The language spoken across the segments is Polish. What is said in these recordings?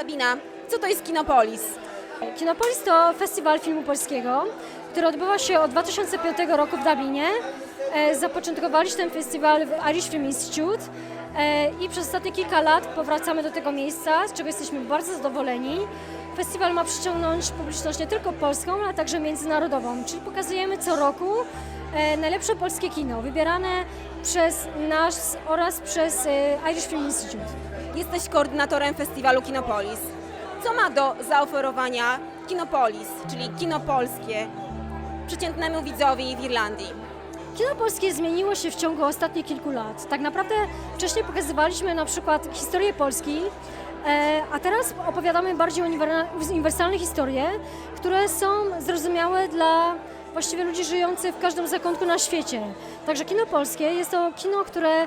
Sabina, co to jest Kinopolis? Kinopolis to festiwal filmu polskiego, który odbywa się od 2005 roku w Dublinie. Zapoczątkowaliśmy ten festiwal w Irish Film Institute i przez ostatnie kilka lat powracamy do tego miejsca, z czego jesteśmy bardzo zadowoleni. Festiwal ma przyciągnąć publiczność nie tylko polską, ale także międzynarodową, czyli pokazujemy co roku najlepsze polskie kino, wybierane przez nas oraz przez Irish Film Institute. Jesteś koordynatorem festiwalu Kinopolis. Co ma do zaoferowania Kinopolis, czyli kino polskie, przeciętnemu widzowi w Irlandii? Kino polskie zmieniło się w ciągu ostatnich kilku lat. Tak naprawdę wcześniej pokazywaliśmy na przykład historię Polski, a teraz opowiadamy bardziej uniwersalne historie, które są zrozumiałe dla właściwie ludzi żyjących w każdym zakątku na świecie. Także kino polskie jest to kino, które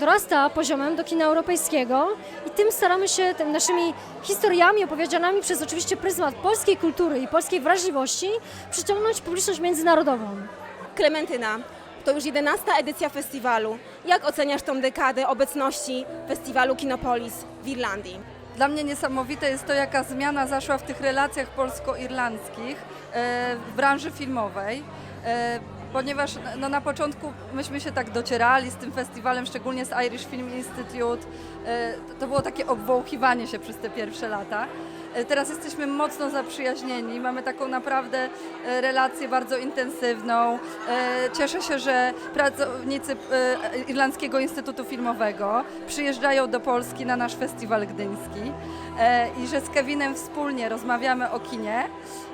dorasta poziomem do kina europejskiego i tym staramy się naszymi historiami opowiedzianymi przez oczywiście pryzmat polskiej kultury i polskiej wrażliwości przyciągnąć publiczność międzynarodową. Klementyna, to już 11. edycja festiwalu. Jak oceniasz tą dekadę obecności festiwalu Kinopolis w Irlandii? Dla mnie niesamowite jest to, jaka zmiana zaszła w tych relacjach polsko-irlandzkich w branży filmowej, ponieważ na początku myśmy się tak docierali z tym festiwalem, szczególnie z Irish Film Institute. To było takie obwąchiwanie się przez te pierwsze lata. Teraz jesteśmy mocno zaprzyjaźnieni, mamy taką naprawdę relację bardzo intensywną. Cieszę się, że pracownicy Irlandzkiego Instytutu Filmowego przyjeżdżają do Polski na nasz festiwal gdyński i że z Kevinem wspólnie rozmawiamy o kinie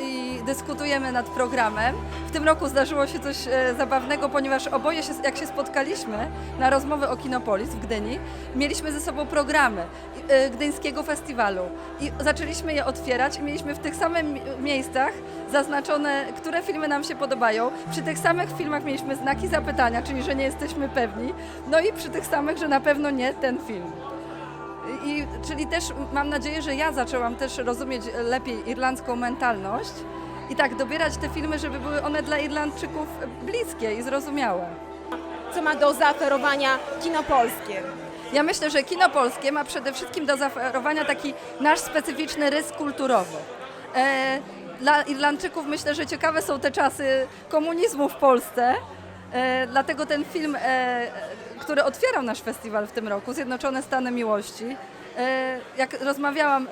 i dyskutujemy nad programem. W tym roku zdarzyło się coś zabawnego, ponieważ oboje jak się spotkaliśmy na rozmowę o Kinopolis w Gdyni, mieliśmy ze sobą programy gdyńskiego festiwalu i zaczęliśmy je otwierać i mieliśmy w tych samych miejscach zaznaczone, które filmy nam się podobają. Przy tych samych filmach mieliśmy znaki zapytania, czyli że nie jesteśmy pewni, no i przy tych samych, że na pewno nie ten film. Czyli też mam nadzieję, że ja zaczęłam też rozumieć lepiej irlandzką mentalność i tak dobierać te filmy, żeby były one dla Irlandczyków bliskie i zrozumiałe. Co ma do zaoferowania kino polskie? Ja myślę, że kino polskie ma przede wszystkim do zaoferowania taki nasz specyficzny rys kulturowy. Dla Irlandczyków myślę, że ciekawe są te czasy komunizmu w Polsce, dlatego ten film, który otwierał nasz festiwal w tym roku, Zjednoczone Stany Miłości, jak rozmawiałam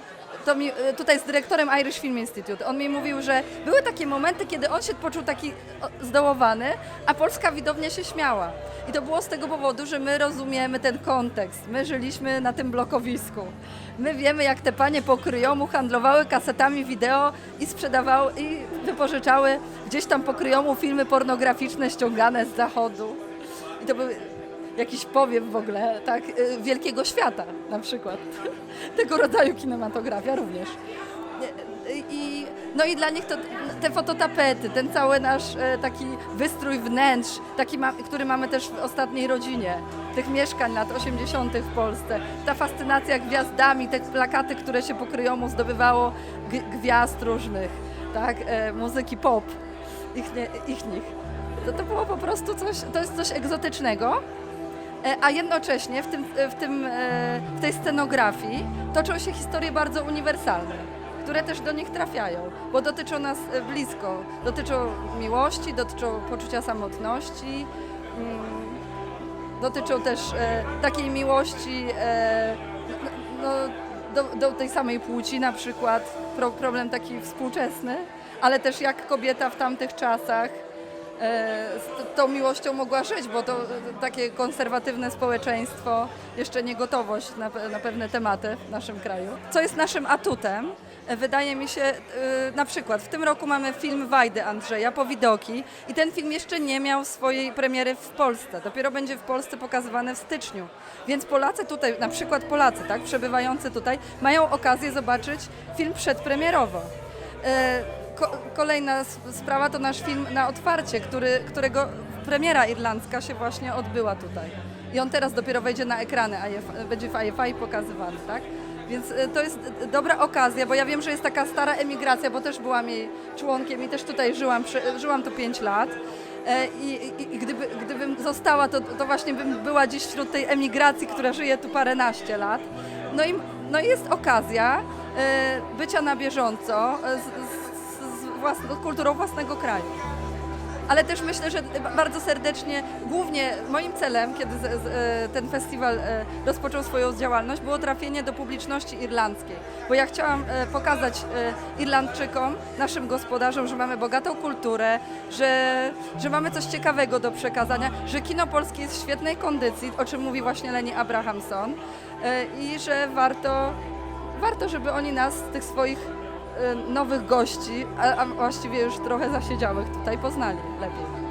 tutaj z dyrektorem Irish Film Institute, on mi mówił, że były takie momenty, kiedy on się poczuł taki zdołowany, a polska widownia się śmiała. I to było z tego powodu, że my rozumiemy ten kontekst. My żyliśmy na tym blokowisku. My wiemy, jak te panie pokryjomu handlowały kasetami wideo i sprzedawały i wypożyczały gdzieś tam pokryjomu filmy pornograficzne ściągane z zachodu. I to były jakiś powiew w ogóle, tak, wielkiego świata na przykład. Tego rodzaju kinematografia również. No i dla nich to te fototapety, ten cały nasz taki wystrój wnętrz, który mamy też w ostatniej rodzinie, tych mieszkań lat 80. w Polsce, ta fascynacja gwiazdami, te plakaty, które się pokryjomu zdobywało gwiazd różnych, tak, muzyki pop, ich. To było po prostu coś, to jest coś egzotycznego. A jednocześnie w tej scenografii toczą się historie bardzo uniwersalne, które też do nich trafiają, bo dotyczą nas blisko. Dotyczą miłości, dotyczą poczucia samotności, dotyczą też takiej miłości do tej samej płci na przykład, problem taki współczesny, ale też jak kobieta w tamtych czasach z tą miłością mogła żyć, bo to takie konserwatywne społeczeństwo, jeszcze niegotowość na pewne tematy w naszym kraju. Co jest naszym atutem? Wydaje mi się, na przykład w tym roku mamy film Wajdy Andrzeja, Powidoki i ten film jeszcze nie miał swojej premiery w Polsce. Dopiero będzie w Polsce pokazywany w styczniu. Więc Polacy tutaj, na przykład Polacy, tak, przebywający tutaj, mają okazję zobaczyć film przedpremierowo. Kolejna sprawa to nasz film Na otwarcie, którego premiera irlandzka się właśnie odbyła tutaj. I on teraz dopiero wejdzie na ekrany, będzie w IFI pokazywany, tak? Więc to jest dobra okazja, bo ja wiem, że jest taka stara emigracja, bo też byłam jej członkiem i też tutaj żyłam tu 5 lat. I gdybym została, to właśnie bym była dziś wśród tej emigracji, która żyje tu paręnaście lat. No i jest okazja bycia na bieżąco z kulturą własnego kraju. Ale też myślę, że bardzo serdecznie, głównie moim celem, kiedy ten festiwal rozpoczął swoją działalność, było trafienie do publiczności irlandzkiej. Bo ja chciałam pokazać Irlandczykom, naszym gospodarzom, że mamy bogatą kulturę, że mamy coś ciekawego do przekazania, że kino polskie jest w świetnej kondycji, o czym mówi właśnie Leni Abrahamson, i że warto, żeby oni nas, tych swoich nowych gości, a właściwie już trochę zasiedziałych tutaj, poznali lepiej.